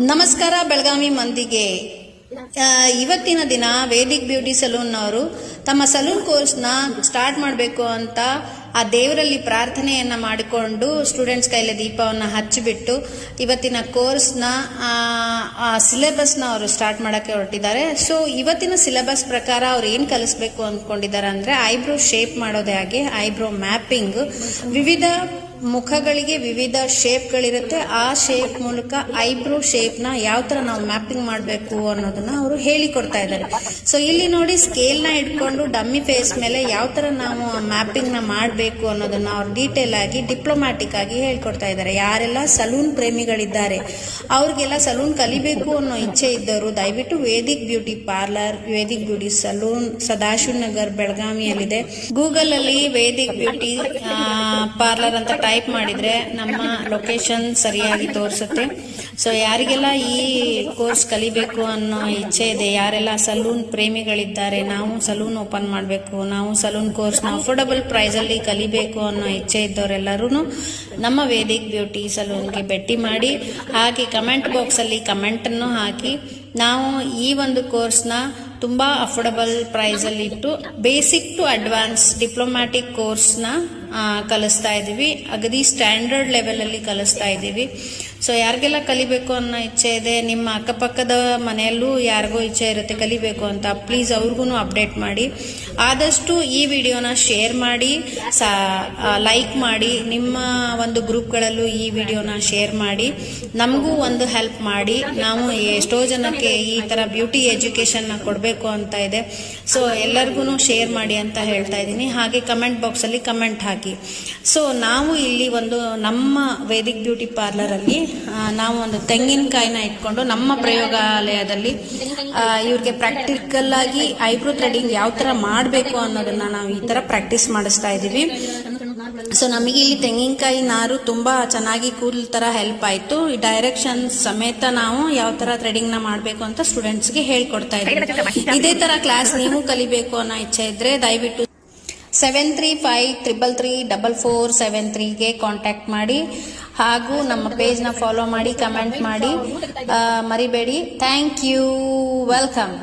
ನಮಸ್ಕಾರ ಬೆಳಗಾವಿ ಮಂದಿಗೆ. ಇವತ್ತಿನ ದಿನ ವೇದಿಕ್ ಬ್ಯೂಟಿ ಸಲೂನ್ ಅವರು ತಮ್ಮ ಸಲೂನ್ ಕೋರ್ಸ್ನ ಸ್ಟಾರ್ಟ್ ಮಾಡಬೇಕು ಅಂತ ಆ ದೇವರಲ್ಲಿ ಪ್ರಾರ್ಥನೆಯನ್ನ ಮಾಡಿಕೊಂಡು ಸ್ಟೂಡೆಂಟ್ಸ್ ಕೈಲಿ ದೀಪವನ್ನು ಹಚ್ಚಿಬಿಟ್ಟು ಇವತ್ತಿನ ಕೋರ್ಸ್ನ ಸಿಲೆಬಸ್ನ ಅವರು ಸ್ಟಾರ್ಟ್ ಮಾಡೋಕ್ಕೆ ಹೊರಟಿದ್ದಾರೆ. ಸೊ ಇವತ್ತಿನ ಸಿಲೆಬಸ್ ಪ್ರಕಾರ ಅವ್ರು ಏನು ಕಲಿಸ್ಬೇಕು ಅಂದ್ಕೊಂಡಿದ್ದಾರೆ ಅಂದರೆ ಐಬ್ರೋ ಶೇಪ್ ಮಾಡೋದೇ ಹಾಗೆ ಐಬ್ರೋ ಮ್ಯಾಪಿಂಗ್, ವಿವಿಧ ಮುಖಗಳಿಗೆ ವಿವಿಧ ಶೇಪ್ಗಳಿರುತ್ತೆ. ಆ ಶೇಪ್ ಮೂಲಕ ಐಬ್ರೋ ಶೇಪ್ನ ಯಾವ ಥರ ನಾವು ಮ್ಯಾಪಿಂಗ್ ಮಾಡಬೇಕು ಅನ್ನೋದನ್ನ ಅವರು ಹೇಳಿಕೊಡ್ತಾ ಇದ್ದಾರೆ. ಸೊ ಇಲ್ಲಿ ನೋಡಿ ಸ್ಕೇಲ್ನ ಇಟ್ಕೊಂಡು ಡಮ್ಮಿ ಫೇಸ್ ಮೇಲೆ ಯಾವ ಥರ ನಾವು ಮ್ಯಾಪಿಂಗ್ನ ಮಾಡಬೇಕು ಅನ್ನೋದನ್ನ ಅವ್ರು ಡೀಟೇಲ್ ಆಗಿ ಡಿಪ್ಲೊಮ್ಯಾಟಿಕ್ ಆಗಿ ಹೇಳ್ಕೊಡ್ತಾ ಇದ್ದಾರೆ. ಯಾರೆಲ್ಲ ಸಲೂನ್ ಪ್ರೇಮಿಗಳಿದ್ದಾರೆ ಅವ್ರಿಗೆಲ್ಲ ಸಲೂನ್ ಕಲಿಬೇಕು ಅನ್ನೋ ಇಚ್ಛೆ ಇದ್ದವರು ದಯವಿಟ್ಟು Vedic beauty parlour, Vedic beauty salon Sadashiva Nagar ಬೆಳಗಾವಿಯಲ್ಲಿದೆ. ಗೂಗಲ್ ಅಲ್ಲಿ ವೇದಿಕ್ ಬ್ಯೂಟಿ ಪಾರ್ಲರ್ ಅಂತ ಟೈಪ್ ಮಾಡಿದ್ರೆ ನಮ್ಮ ಲೊಕೇಶನ್ ಸರಿಯಾಗಿ ತೋರಿಸುತ್ತೆ. ಸೊ ಯಾರಿಗೆಲ್ಲ ಈ ಕೋರ್ಸ್ ಕಲಿಬೇಕು ಅನ್ನೋ ಇಚ್ಛೆ ಇದೆ, ಯಾರೆಲ್ಲ ಸಲೂನ್ ಪ್ರೇಮಿಗಳಿದ್ದಾರೆ, ನಾವು ಸಲೂನ್ ಓಪನ್ ಮಾಡಬೇಕು, ನಾವು ಸಲೂನ್ ಕೋರ್ಸ್ನ ಅಫೋರ್ಡಬಲ್ ಪ್ರೈಸಲ್ಲಿ ಕಲಿಬೇಕು ಅನ್ನೋ ಇಚ್ಛೆ ಇದ್ದವರೆಲ್ಲರೂ ನಮ್ಮ ವೇದಿಕ್ ಬ್ಯೂಟಿ ಸಲೂನ್ಗೆ ಭೇಟಿ ಮಾಡಿ. ಹಾಗೆ ಕಮೆಂಟ್ ಬಾಕ್ಸಲ್ಲಿ ಕಮೆಂಟನ್ನು ಹಾಕಿ. ನಾವು ಈ ಒಂದು ಕೋರ್ಸ್ನ ತುಂಬ ಅಫೋರ್ಡಬಲ್ ಪ್ರೈಸಲ್ಲಿ ಇಟ್ಟು ಬೇಸಿಕ್ ಟು ಅಡ್ವಾನ್ಸ್ ಡಿಪ್ಲೊಮ್ಯಾಟಿಕ್ ಕೋರ್ಸ್ನ ಕಲಿಸ್ತಾ ಇದ್ದೀವಿ. ಅಗದಿ ಸ್ಟ್ಯಾಂಡರ್ಡ್ ಲೆವೆಲಲ್ಲಿ ಕಲಿಸ್ತಾ ಇದ್ದೀವಿ. ಸೊ ಯಾರಿಗೆಲ್ಲ ಕಲಿಬೇಕು ಅನ್ನೋ ಇಚ್ಛೆ ಇದೆ, ನಿಮ್ಮ ಅಕ್ಕಪಕ್ಕದ ಮನೆಯಲ್ಲೂ ಯಾರಿಗೋ ಇಚ್ಛೆ ಇರುತ್ತೆ ಕಲಿಬೇಕು ಅಂತ, ಪ್ಲೀಸ್ ಅವ್ರಿಗೂ ಅಪ್ಡೇಟ್ ಮಾಡಿ. ಆದಷ್ಟು ಈ ವಿಡಿಯೋನ ಶೇರ್ ಮಾಡಿ, ಲೈಕ್ ಮಾಡಿ, ನಿಮ್ಮ ಒಂದು ಗ್ರೂಪ್ಗಳಲ್ಲೂ ಈ ವಿಡಿಯೋನ ಶೇರ್ ಮಾಡಿ, ನಮಗೂ ಒಂದು ಹೆಲ್ಪ್ ಮಾಡಿ. ನಾವು ಎಷ್ಟೋ ಜನಕ್ಕೆ ಈ ಥರ ಬ್ಯೂಟಿ ಎಜುಕೇಷನ್ನ ಕೊಡಬೇಕು ಅಂತ ಇದೆ. ಸೊ ಎಲ್ಲರಿಗೂ ಶೇರ್ ಮಾಡಿ ಅಂತ ಹೇಳ್ತಾ ಇದ್ದೀನಿ. ಹಾಗೆ ಕಮೆಂಟ್ ಬಾಕ್ಸಲ್ಲಿ ಕಮೆಂಟ್ ಹಾಕಿ. ಸೊ ನಾವು ಇಲ್ಲಿ ಒಂದು ನಮ್ಮ ವೇದಿಕ್ ಬ್ಯೂಟಿ ಪಾರ್ಲರಲ್ಲಿ ನಾವು ಒಂದು ತೆಂಗಿನಕಾಯಿನ ಇಟ್ಕೊಂಡು ನಮ್ಮ ಪ್ರಯೋಗಾಲಯದಲ್ಲಿ ಇವ್ರಿಗೆ ಪ್ರಾಕ್ಟಿಕಲ್ ಆಗಿ ಐಬ್ರೋ ಥ್ರೆಡಿಂಗ್ ಯಾವ ಥರ ಮಾಡಬೇಕು ಅನ್ನೋದನ್ನ ನಾವು ಈ ಥರ ಪ್ರಾಕ್ಟೀಸ್ ಮಾಡಿಸ್ತಾ ಇದ್ದೀವಿ. ಸೊ ನಮಗೆ ಇಲ್ಲಿ ತೆಂಗಿನಕಾಯಿ ನಾರು ತುಂಬಾ ಚೆನ್ನಾಗಿ ಕೂದಲು ತರ ಹೆಲ್ಪ್ ಆಯ್ತು. ಈ ಡೈರೆಕ್ಷನ್ ಸಮೇತ ನಾವು ಯಾವ ತರ ಥ್ರೆಡಿಂಗ್ ನ ಮಾಡಬೇಕು ಅಂತ ಸ್ಟೂಡೆಂಟ್ಸ್ಗೆ ಹೇಳ್ಕೊಡ್ತಾ ಇದ್ದೀವಿ. ಇದೇ ತರ ಕ್ಲಾಸ್ ನೀವು ಕಲಿಬೇಕು ಅನ್ನೋ ಇಚ್ಛೆ ಇದ್ರೆ ದಯವಿಟ್ಟು 7353334473ಗೆ ಕಾಂಟ್ಯಾಕ್ಟ್ ಮಾಡಿ. ಹಾಗೂ ನಮ್ಮ ಪೇಜ್ನ ಫಾಲೋ ಮಾಡಿ, ಕಮೆಂಟ್ ಮಾಡಿ, ಮರಿಬೇಡಿ. Thank you, welcome.